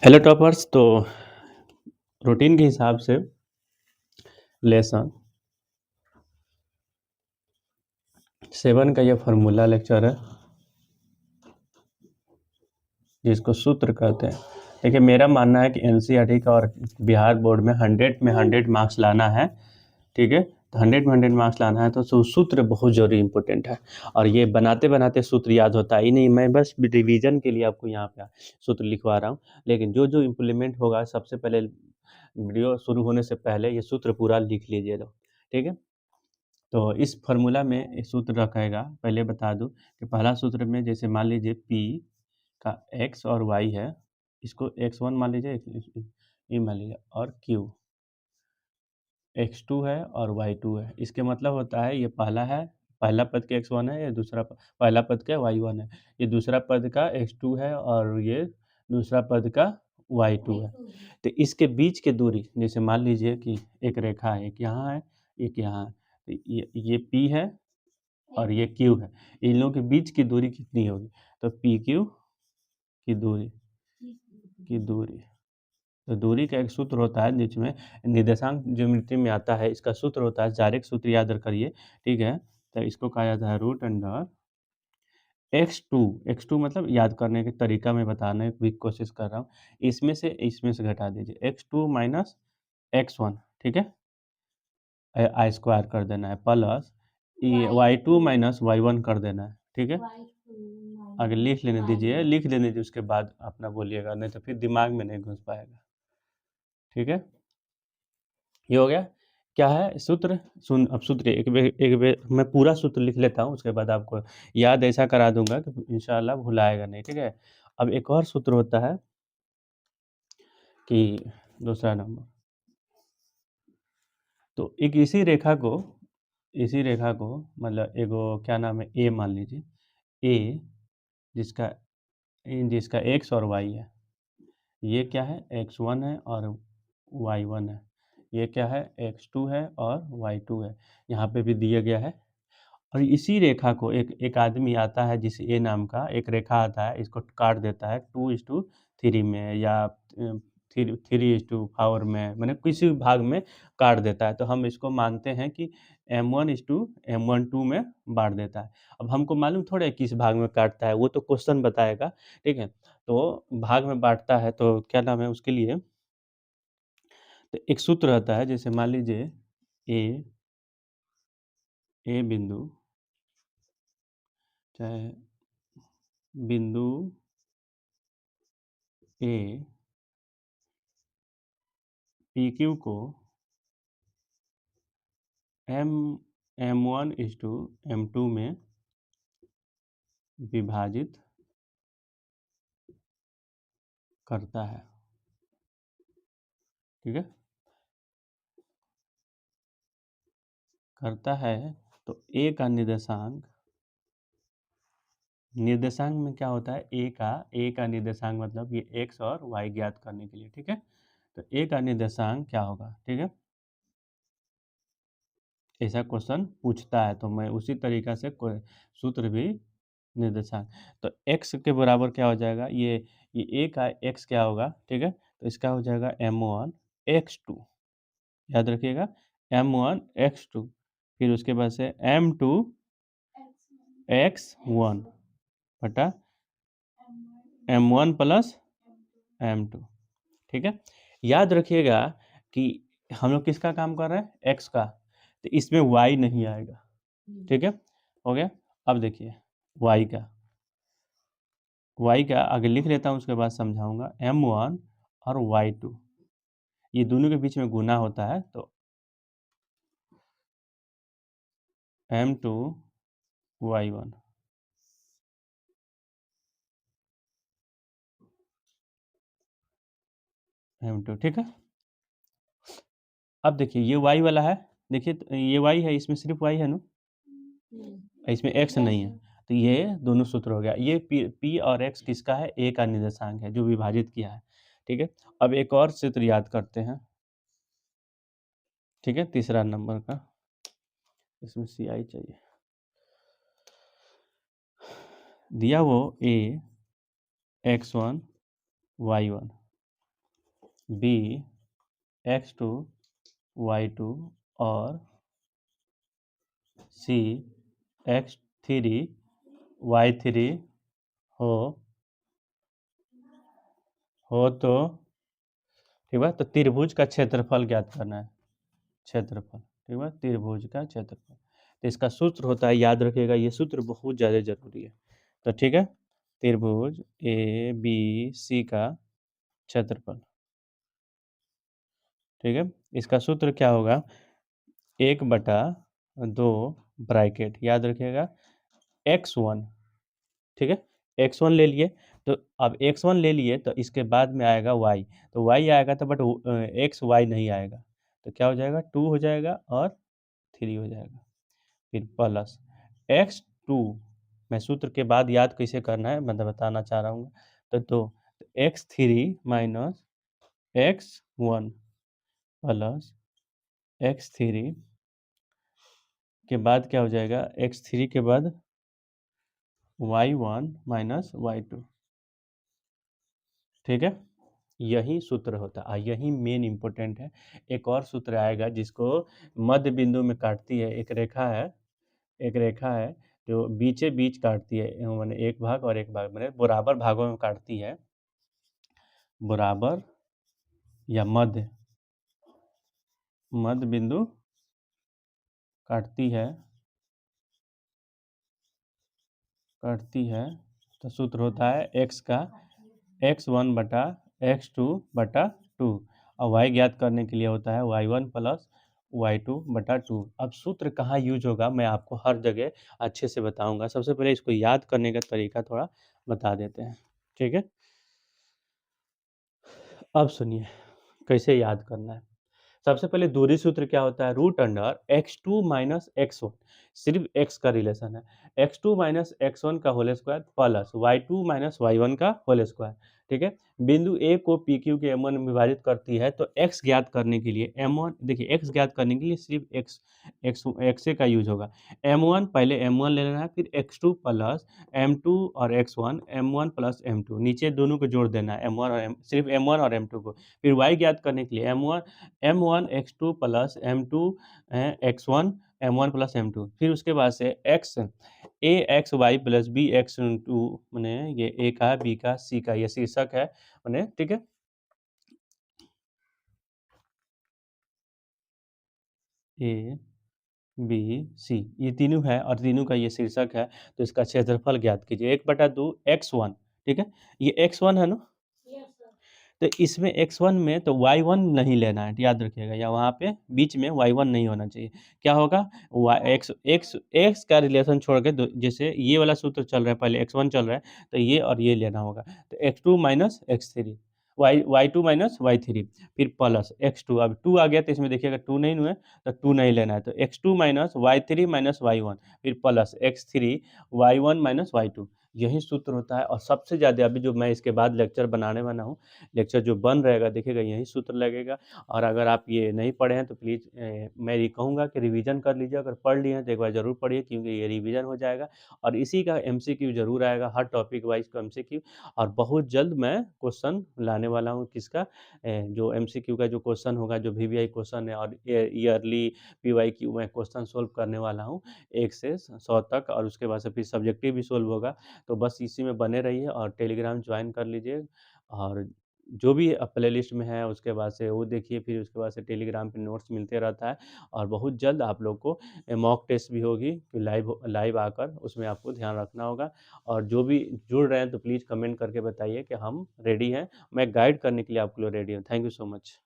Hello toppers. तो routine के हिसाब से लेसन 7 का ये फार्मूला लेक्चर है जिसको सूत्र कहते हैं। देखिए, मेरा मानना है कि एनसीईआरटी का और बिहार बोर्ड में 100 मार्क्स लाना है। ठीक है, तो 100 मार्क्स लाना है तो सूत्र बहुत जरूरी इंपॉर्टेंट है। और ये बनाते बनाते सूत्र याद होता ही नहीं, मैं बस रिवीजन के लिए आपको यहाँ पे सूत्र लिखवा रहा हूँ। लेकिन जो जो इम्प्लीमेंट होगा सबसे पहले वीडियो शुरू होने से पहले ये सूत्र पूरा लिख लीजिए लो। ठीक है, तो इस फार्मूला में एक सूत्र रखेगा। पहले बता दूं कि पहला सूत्र में जैसे मान लीजिए P का x और y है, इसको x1 मान लीजिए, ये मान लीजिए, और Q x2 है और y2 है। इसके मतलब होता है ये पहला है, पहला पद का x1 है, ये दूसरा पहला पद का y1 है, ये दूसरा पद का x2 है और ये दूसरा पद का y2 है। तो इसके बीच की दूरी, जैसे मान लीजिए कि एक रेखा है, एक यहाँ है, एक यहाँ है, तो ये P है और ये Q है। इन लोगों के बीच की दूरी कितनी होगी? तो PQ की दूरी तो दूरी का एक सूत्र होता है जिसमें निर्देशांक ज्योमेट्री में आता है। इसका सूत्र होता है, डायरेक्ट सूत्र याद करिए। ठीक है, तो इसको कहा जाता है रूट अंडर x2 मतलब याद करने के तरीका में बताने की कोशिश कर रहा हूँ। इसमें से घटा दीजिए x2 माइनस x1। ठीक है, आई स्क्वायर कर देना है, प्लस y2 माइनस y1 कर देना है। ठीक है, आगे लिख लेने दीजिए, उसके बाद अपना बोलिएगा, नहीं तो फिर दिमाग में नहीं घुस पाएगा। ठीक है, ये हो गया। क्या है सूत्र? अब सूत्र एक बार मैं पूरा सूत्र लिख लेता हूँ, उसके बाद आपको याद ऐसा करा दूंगा कि इंशाल्लाह भुलाएगा नहीं। ठीक है, अब एक और सूत्र होता है कि दूसरा नंबर, तो इसी रेखा को मतलब एगो क्या नाम है, ए मान लीजिए, ए जिसका जिसका एक्स और वाई है, ये क्या है, x1 है और y1 है, ये क्या है, x2 है और y2 है, यहाँ पे भी दिया गया है। और इसी रेखा को एक आदमी आता है जिसे ए नाम का एक रेखा आता है, इसको काट देता है 2:3 में या 3:4 में, मैंने किसी भी भाग में काट देता है, तो हम इसको मानते हैं कि M1:M12 में बांट देता है। अब हमको मालूम थोड़ा है किस भाग में काटता है, वो तो क्वेश्चन बताएगा। ठीक है, तो भाग में बांटता है तो क्या नाम है उसके लिए, तो एक सूत्र रहता है, जैसे मान लीजिए ए ए बिंदु, चाहे बिंदु ए PQ को M1:M2 में विभाजित करता है। ठीक है, करता है, तो ए का निर्देशांक में क्या होता है, ए का निर्देशांक मतलब ये एक्स और वाई ज्ञात करने के लिए। ठीक है, तो ए का निर्देशांक क्या होगा? ठीक है, ऐसा क्वेश्चन पूछता है तो मैं उसी तरीका से सूत्र भी निर्देशांक, तो x के बराबर क्या हो जाएगा, ये ए का x क्या होगा? ठीक है, तो इसका हो जाएगा M1:x2, याद रखिएगा, M1:x2, फिर उसके बाद से M2:x1 बटा M1 प्लस M2। ठीक है, याद रखिएगा कि हम लोग किसका काम कर रहे हैं, x का, तो इसमें y नहीं आएगा। ठीक है, हो गया। अब देखिए y का आगे लिख लेता हूँ, उसके बाद समझाऊंगा। M1 और y2 ये दोनों के बीच में गुना होता है, तो M2:y1। M2, ठीक है। अब देखिए ये y वाला है, देखिए ये y है, इसमें सिर्फ y है ना, इसमें x नहीं है, तो ये दोनों सूत्र हो गया। ये p और x किसका है, a का निर्देशांक है जो विभाजित किया है। ठीक है, अब एक और सूत्र याद करते हैं। ठीक है, तीसरा नंबर का, इसमें CI चाहिए, दिया वो a x1 y1, B x2 y2 और सी x3 y3 हो तो ठीक है। तो त्रिभुज का क्षेत्रफल ज्ञात करना है, क्षेत्रफल, ठीक है, त्रिभुज का क्षेत्रफल। तो इसका सूत्र होता है, याद रखिएगा, ये सूत्र बहुत ज़्यादा जरूरी है। तो ठीक है, त्रिभुज ए बी सी का क्षेत्रफल, ठीक है, इसका सूत्र क्या होगा, 1/2 ब्रैकेट, याद रखिएगा, x1, ठीक है, x1 ले लिए। तो अब x1 ले लिए तो इसके बाद में आएगा y, तो y आएगा तो बट एक्स वाई नहीं आएगा, तो क्या हो जाएगा, 2 हो जाएगा और 3 हो जाएगा। फिर प्लस x2, मैं सूत्र के बाद याद कैसे करना है मैं बताना चाह रहा हूँ। तो x3 minus x1 plus x3 के बाद क्या हो जाएगा, x3 के बाद y1 माइनस y2, ठीक है, यही सूत्र होता है, यही मेन इंपॉर्टेंट है। एक और सूत्र आएगा जिसको मध्य बिंदु में काटती है, एक रेखा है, एक रेखा है जो बीचे बीच काटती है, माने एक भाग और एक भाग, माने बराबर भागों में काटती है, बराबर या मध्य, मध्य बिंदु काटती है, काटती है। तो सूत्र होता है x का x1/x2/2, और y ज्ञात करने के लिए होता है y1 प्लस y2/2। अब सूत्र कहाँ यूज होगा मैं आपको हर जगह अच्छे से बताऊंगा। सबसे पहले इसको याद करने का तरीका थोड़ा बता देते हैं, ठीक है। अब सुनिए कैसे याद करना है। सबसे पहले दूरी सूत्र क्या होता है, root under x2 minus x1, सिर्फ x का रिलेशन है, x2 माइनस x1 का whole square plus y2 minus y1 का होल स्क्वायर, ठीक है। बिंदु A को PQ के M1 में विभाजित करती है, तो x ज्ञात करने के लिए M1, देखिए x ज्ञात करने के लिए सिर्फ x का यूज होगा। M1 पहले M1 ले लेना है, फिर x2 प्लस M2 और x1, M1 प्लस M2, नीचे दोनों को जोड़ देना है, M1 और सिर्फ M1 और M2 को। फिर y ज्ञात करने के लिए M1 x2 plus M2 x1 M1 plus M2, फिर उसके बाद से x a x y plus b x2, मैंने ये a का b का c का, ये शीर्षक है मैंने, ठीक है। a b c ये तीनों है और तीनों का ये शीर्षक है, तो इसका क्षेत्रफल ज्ञात कीजिए, 1/2 x1, ठीक है, ये x1 है ना। तो इसमें x1 में तो y1 नहीं लेना है, याद रखिएगा, या वहाँ पे बीच में y1 नहीं होना चाहिए। क्या होगा, x का रिलेशन छोड़ के जैसे ये वाला सूत्र चल रहा है, पहले x1 चल रहा है, तो ये और ये लेना होगा, तो x2 minus x3, y2 minus y3, फिर प्लस x2, अब 2 आ गया तो इसमें देखिएगा 2 नहीं हुआ तो 2 नहीं लेना है, तो x2 minus y3 minus y1, फिर plus x3 y1 minus y2, यही सूत्र होता है। और सबसे ज़्यादा अभी जो मैं इसके बाद लेक्चर बनाने वाला हूँ, लेक्चर जो बन रहेगा देखिएगा यही सूत्र लगेगा। और अगर आप ये नहीं पढ़े हैं तो प्लीज़ मैं ये कहूँगा कि रिवीजन कर लीजिए, अगर पढ़ लिए हैं तो एक बार ज़रूर पढ़िए, क्योंकि ये रिवीजन हो जाएगा और इसी का एमसीक्यू ज़रूर आएगा, हर टॉपिक वाइज का एमसीक्यू। और बहुत जल्द मैं क्वेश्चन लाने वाला हूँ किसका, जो एमसीक्यू का जो क्वेश्चन होगा, जो वीवीआई क्वेश्चन है और ईयरली पीवाईक्यू में क्वेश्चन सोल्व करने वाला हूँ 1 से 100 तक, और उसके बाद से फिर सब्जेक्टिव भी सोल्व होगा। तो बस इसी में बने रहिए और टेलीग्राम ज्वाइन कर लीजिए, और जो भी प्लेलिस्ट में है उसके बाद से वो देखिए, फिर उसके बाद से टेलीग्राम पे नोट्स मिलते रहता है। और बहुत जल्द आप लोग को मॉक टेस्ट भी होगी, लाइव लाइव आकर उसमें आपको ध्यान रखना होगा। और जो भी जुड़ रहे हैं तो प्लीज़ कमेंट करके बताइए कि हम रेडी हैं, मैं गाइड करने के लिए आपके लिए रेडी हूँ। Thank you so much.